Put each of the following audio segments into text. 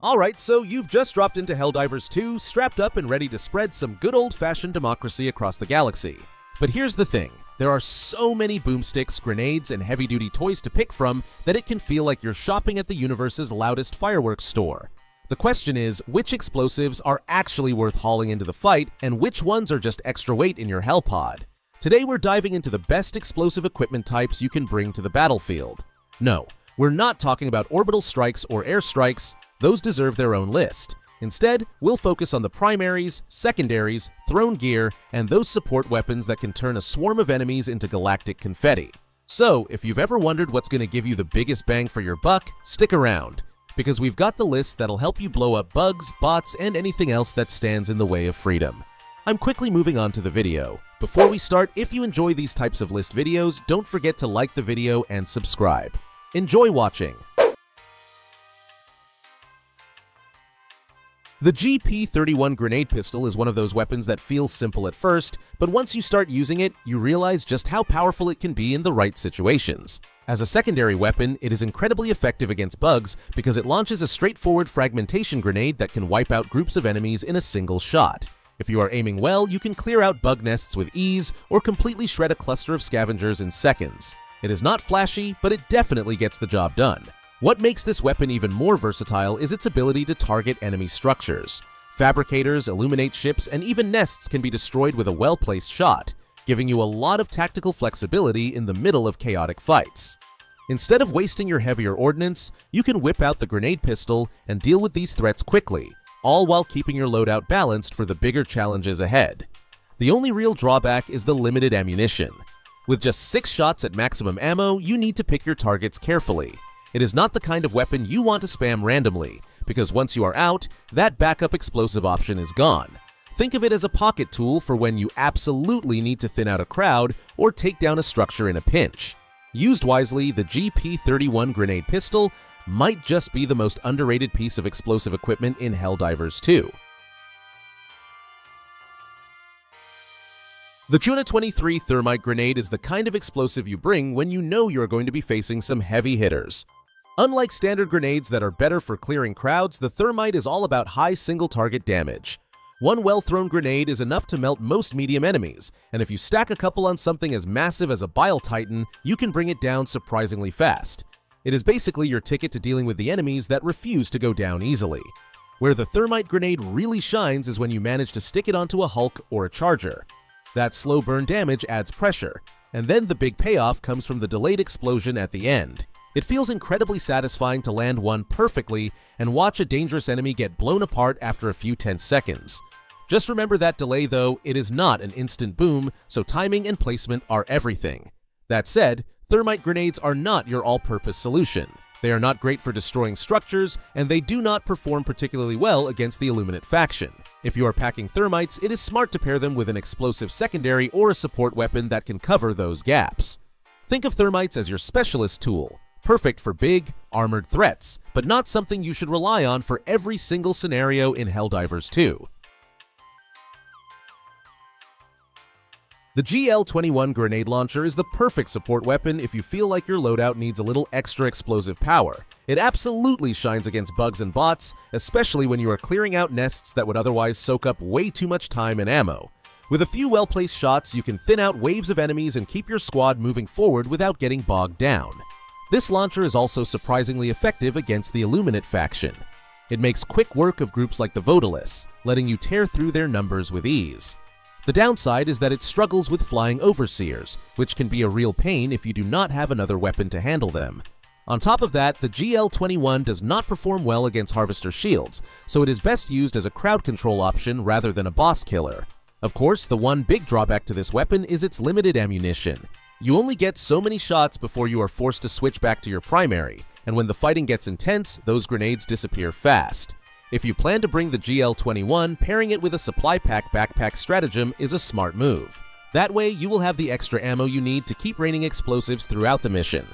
Alright, so you've just dropped into Helldivers 2, strapped up and ready to spread some good old-fashioned democracy across the galaxy. But here's the thing, there are so many boomsticks, grenades, and heavy-duty toys to pick from that it can feel like you're shopping at the universe's loudest fireworks store. The question is, which explosives are actually worth hauling into the fight, and which ones are just extra weight in your Hell Pod? Today we're diving into the best explosive equipment types you can bring to the battlefield. No, we're not talking about orbital strikes or airstrikes. Those deserve their own list. Instead, we'll focus on the primaries, secondaries, thrown gear, and those support weapons that can turn a swarm of enemies into galactic confetti. So, if you've ever wondered what's going to give you the biggest bang for your buck, stick around, because we've got the list that'll help you blow up bugs, bots, and anything else that stands in the way of freedom. I'm quickly moving on to the video. Before we start, if you enjoy these types of list videos, don't forget to like the video and subscribe. Enjoy watching! The GP-31 grenade pistol is one of those weapons that feels simple at first, but once you start using it, you realize just how powerful it can be in the right situations. As a secondary weapon, it is incredibly effective against bugs because it launches a straightforward fragmentation grenade that can wipe out groups of enemies in a single shot. If you are aiming well, you can clear out bug nests with ease or completely shred a cluster of scavengers in seconds. It is not flashy, but it definitely gets the job done. What makes this weapon even more versatile is its ability to target enemy structures. Fabricators, illuminate ships, and even nests can be destroyed with a well-placed shot, giving you a lot of tactical flexibility in the middle of chaotic fights. Instead of wasting your heavier ordnance, you can whip out the grenade pistol and deal with these threats quickly, all while keeping your loadout balanced for the bigger challenges ahead. The only real drawback is the limited ammunition. With just 6 shots at maximum ammo, you need to pick your targets carefully. It is not the kind of weapon you want to spam randomly, because once you are out, that backup explosive option is gone. Think of it as a pocket tool for when you absolutely need to thin out a crowd or take down a structure in a pinch. Used wisely, the GP-31 grenade pistol might just be the most underrated piece of explosive equipment in Helldivers 2. The Tuna 23 thermite grenade is the kind of explosive you bring when you know you're going to be facing some heavy hitters. Unlike standard grenades that are better for clearing crowds, the thermite is all about high single-target damage. One well-thrown grenade is enough to melt most medium enemies, and if you stack a couple on something as massive as a Bile Titan, you can bring it down surprisingly fast. It is basically your ticket to dealing with the enemies that refuse to go down easily. Where the thermite grenade really shines is when you manage to stick it onto a Hulk or a Charger. That slow burn damage adds pressure, and then the big payoff comes from the delayed explosion at the end. It feels incredibly satisfying to land one perfectly and watch a dangerous enemy get blown apart after a few tense seconds. Just remember that delay though, it is not an instant boom, so timing and placement are everything. That said, thermite grenades are not your all-purpose solution. They are not great for destroying structures, and they do not perform particularly well against the Illuminate faction. If you are packing thermites, it is smart to pair them with an explosive secondary or a support weapon that can cover those gaps. Think of thermites as your specialist tool. Perfect for big, armored threats, but not something you should rely on for every single scenario in Helldivers 2. The GL-21 grenade launcher is the perfect support weapon if you feel like your loadout needs a little extra explosive power. It absolutely shines against bugs and bots, especially when you are clearing out nests that would otherwise soak up way too much time and ammo. With a few well-placed shots, you can thin out waves of enemies and keep your squad moving forward without getting bogged down. This launcher is also surprisingly effective against the Illuminate faction. It makes quick work of groups like the Vodalists, letting you tear through their numbers with ease. The downside is that it struggles with flying overseers, which can be a real pain if you do not have another weapon to handle them. On top of that, the GL-21 does not perform well against Harvester shields, so it is best used as a crowd control option rather than a boss killer. Of course, the one big drawback to this weapon is its limited ammunition. You only get so many shots before you are forced to switch back to your primary, and when the fighting gets intense, those grenades disappear fast. If you plan to bring the GL-21, pairing it with a supply pack backpack stratagem is a smart move. That way, you will have the extra ammo you need to keep raining explosives throughout the mission.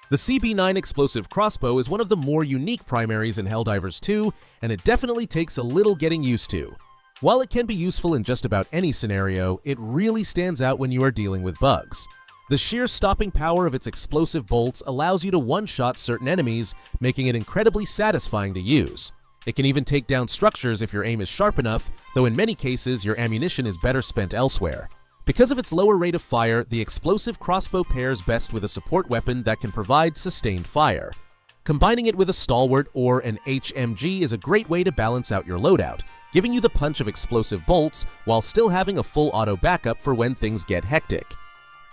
The CB9 explosive crossbow is one of the more unique primaries in Helldivers 2, and it definitely takes a little getting used to. While it can be useful in just about any scenario, it really stands out when you are dealing with bugs. The sheer stopping power of its explosive bolts allows you to one-shot certain enemies, making it incredibly satisfying to use. It can even take down structures if your aim is sharp enough, though in many cases your ammunition is better spent elsewhere. Because of its lower rate of fire, the explosive crossbow pairs best with a support weapon that can provide sustained fire. Combining it with a stalwart or an HMG is a great way to balance out your loadout, giving you the punch of explosive bolts while still having a full auto backup for when things get hectic.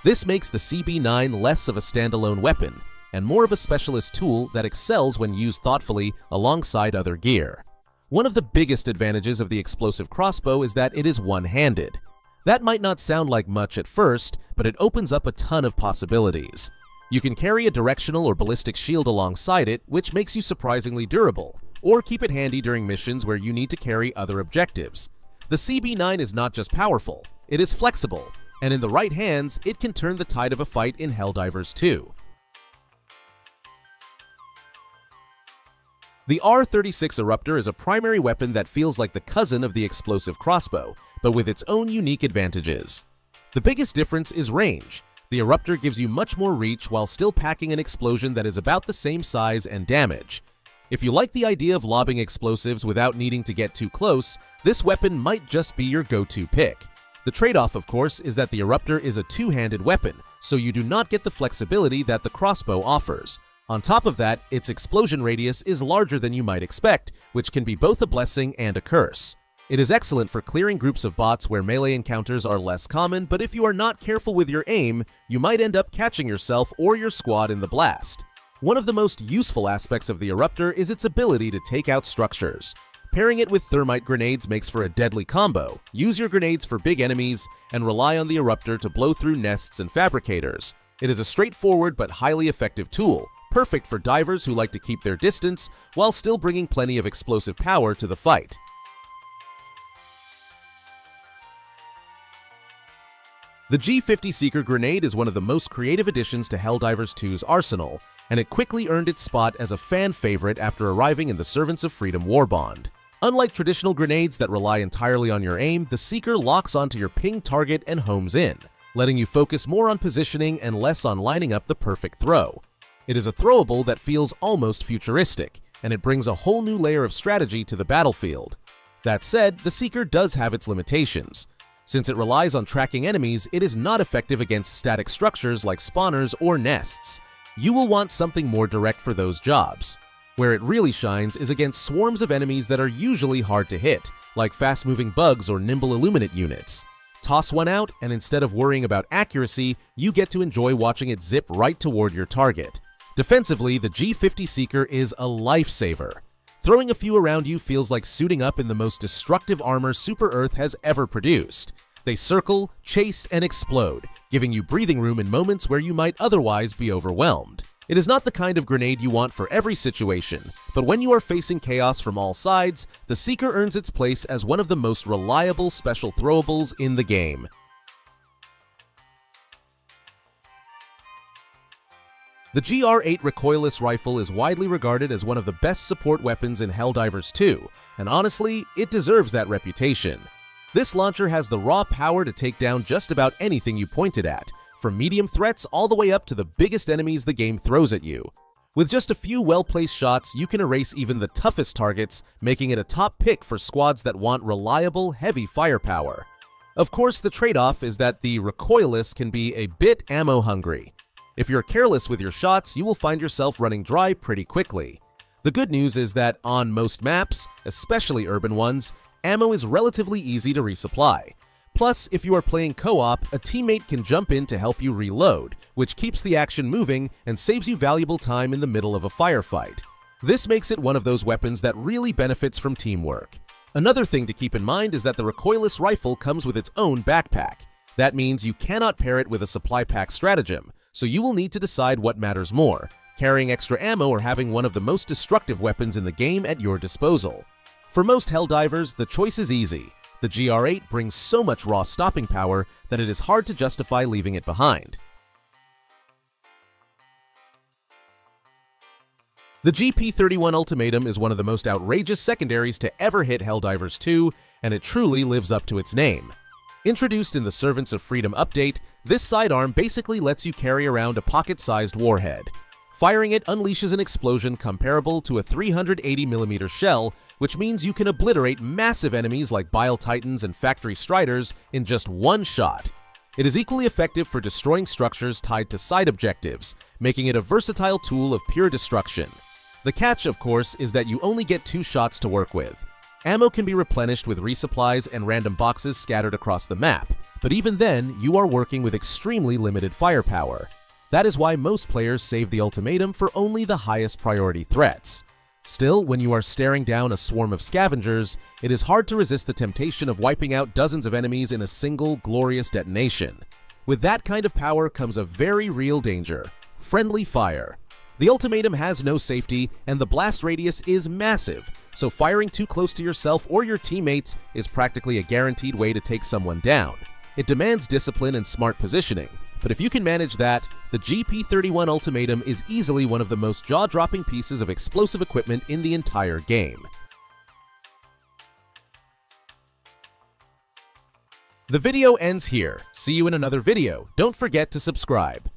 This makes the CB9 less of a standalone weapon, and more of a specialist tool that excels when used thoughtfully alongside other gear. One of the biggest advantages of the explosive crossbow is that it is one-handed. That might not sound like much at first, but it opens up a ton of possibilities. You can carry a directional or ballistic shield alongside it, which makes you surprisingly durable, or keep it handy during missions where you need to carry other objectives. The CB9 is not just powerful, it is flexible, and in the right hands, it can turn the tide of a fight in Helldivers 2. The R36 Eruptor is a primary weapon that feels like the cousin of the explosive crossbow, but with its own unique advantages. The biggest difference is range. The Eruptor gives you much more reach while still packing an explosion that is about the same size and damage. If you like the idea of lobbing explosives without needing to get too close, this weapon might just be your go-to pick. The trade-off, of course, is that the Eruptor is a two-handed weapon, so you do not get the flexibility that the crossbow offers. On top of that, its explosion radius is larger than you might expect, which can be both a blessing and a curse. It is excellent for clearing groups of bots where melee encounters are less common, but if you are not careful with your aim, you might end up catching yourself or your squad in the blast. One of the most useful aspects of the Eruptor is its ability to take out structures. Pairing it with thermite grenades makes for a deadly combo. Use your grenades for big enemies, and rely on the Eruptor to blow through nests and fabricators. It is a straightforward but highly effective tool, perfect for divers who like to keep their distance while still bringing plenty of explosive power to the fight. The G50 Seeker grenade is one of the most creative additions to Helldivers 2's arsenal, and it quickly earned its spot as a fan favorite after arriving in the Servants of Freedom Warbond. Unlike traditional grenades that rely entirely on your aim, the Seeker locks onto your pinged target and homes in, letting you focus more on positioning and less on lining up the perfect throw. It is a throwable that feels almost futuristic, and it brings a whole new layer of strategy to the battlefield. That said, the Seeker does have its limitations. Since it relies on tracking enemies, it is not effective against static structures like spawners or nests. You will want something more direct for those jobs. Where it really shines is against swarms of enemies that are usually hard to hit, like fast-moving bugs or nimble Illuminate units. Toss one out, and instead of worrying about accuracy, you get to enjoy watching it zip right toward your target. Defensively, the G50 Seeker is a lifesaver. Throwing a few around you feels like suiting up in the most destructive armor Super Earth has ever produced. They circle, chase, and explode, giving you breathing room in moments where you might otherwise be overwhelmed. It is not the kind of grenade you want for every situation, but when you are facing chaos from all sides, the Seeker earns its place as one of the most reliable special throwables in the game. The GR8 recoilless rifle is widely regarded as one of the best support weapons in Helldivers 2, and honestly, it deserves that reputation. This launcher has the raw power to take down just about anything you point it at, from medium threats all the way up to the biggest enemies the game throws at you. With just a few well-placed shots, you can erase even the toughest targets, making it a top pick for squads that want reliable, heavy firepower. Of course, the trade-off is that the recoilless can be a bit ammo-hungry. If you're careless with your shots, you will find yourself running dry pretty quickly. The good news is that on most maps, especially urban ones, ammo is relatively easy to resupply. Plus, if you are playing co-op, a teammate can jump in to help you reload, which keeps the action moving and saves you valuable time in the middle of a firefight. This makes it one of those weapons that really benefits from teamwork. Another thing to keep in mind is that the recoilless rifle comes with its own backpack. That means you cannot pair it with a supply pack stratagem, so you will need to decide what matters more, carrying extra ammo or having one of the most destructive weapons in the game at your disposal. For most Helldivers, the choice is easy. The GR8 brings so much raw stopping power that it is hard to justify leaving it behind. The GP31 Ultimatum is one of the most outrageous secondaries to ever hit Helldivers 2, and it truly lives up to its name. Introduced in the Servants of Freedom update, this sidearm basically lets you carry around a pocket-sized warhead. Firing it unleashes an explosion comparable to a 380mm shell, which means you can obliterate massive enemies like Bile Titans and Factory Striders in just one shot. It is equally effective for destroying structures tied to side objectives, making it a versatile tool of pure destruction. The catch, of course, is that you only get 2 shots to work with. Ammo can be replenished with resupplies and random boxes scattered across the map, but even then, you are working with extremely limited firepower. That is why most players save the ultimatum for only the highest priority threats. Still, when you are staring down a swarm of scavengers, it is hard to resist the temptation of wiping out dozens of enemies in a single glorious detonation. With that kind of power comes a very real danger: friendly fire. The ultimatum has no safety, and the blast radius is massive, so firing too close to yourself or your teammates is practically a guaranteed way to take someone down. It demands discipline and smart positioning, but if you can manage that, the GP31 Ultimatum is easily one of the most jaw-dropping pieces of explosive equipment in the entire game. The video ends here. See you in another video. Don't forget to subscribe.